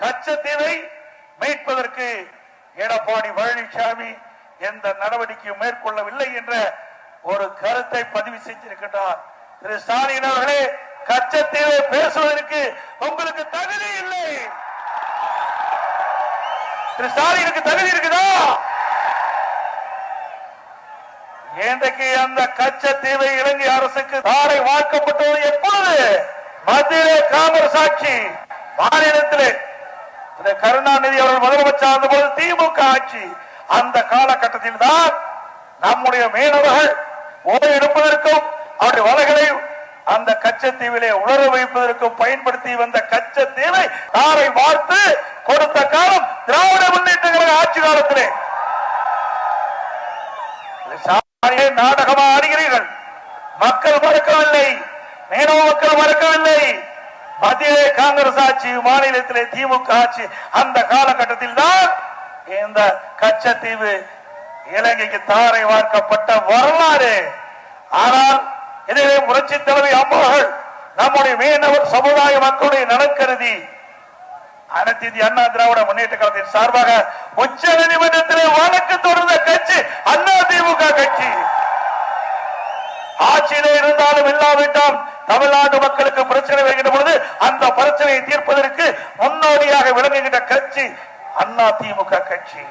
கச்சத்தீவை மீட்பதற்கு எடப்பாடி பழனிசாமி எந்த நடவடிக்கையும் மேற்கொள்ளவில்லை என்ற ஒரு கருத்தை பதிவு செய்திருக்கிறார். திரு ஸ்டாலின் அவர்களே, கச்சத்தீவை பேசுவதற்கு உங்களுக்கு தகுதி இல்லை. திரு ஸ்டாலினுக்கு தகுதி இருக்குதா? இன்றைக்கு அந்த கச்சத்தீவை இலங்கை அரசுக்கு தாரை வார்க்கப்பட்டது எப்பொழுது? மத்தியிலே காங்கிரஸ் ஆட்சி, மாநிலத்திலே கருணாநிதி அவர்கள் முதலமைச்சர் போது திமுக ஆட்சி. அந்த காலகட்டத்தில் தான் நம்முடைய மீனவர்கள் ஓய்வெடுப்பதற்கும் அவருடைய வலைகளை அந்த கச்சத்தீவிலே உணர வைப்பதற்கும் பயன்படுத்தி வந்த கச்சத்தீவை தாரை வார்த்து கொடுத்த காலம் திராவிட முன்னேற்ற கழக ஆட்சி காலத்திலே. நாடகமா ஆடுகிறீர்கள். மக்கள் மறக்கவில்லை, மீனவ மக்கள் மறக்கவில்லை. மத்தியிலே காங்கிரஸ் ஆட்சி, மாநிலத்திலே திமுக ஆட்சி. அந்த காலகட்டத்தில் தான் இந்த கச்சத்தீவு இலங்கைக்கு தாரை வார்க்கப்பட்ட வரலாறு. ஆனால் இதிலே புரட்சி தலைவி அம்மாவர்கள் நம்முடைய மீனவர் சமுதாய மக்களுடைய நலக்கருதி அனைத்து இந்திய அண்ணா திராவிட முன்னேற்ற கழகத்தின் சார்பாக உச்ச நீதிமன்றத்திலே வழக்கு தொடர்ந்த கட்சி அண்ணா திமுக கட்சி. ஆட்சியிலே இருந்தாலும் இல்லாவிட்டால் தமிழ்நாட்டு மக்களுக்கு பிரச்சனை வருகின்ற பொழுது அந்த பிரச்சனையை தீர்ப்பதற்கு முன்னோடியாக விளங்குகின்ற கட்சி அண்ணா திமுக கட்சி.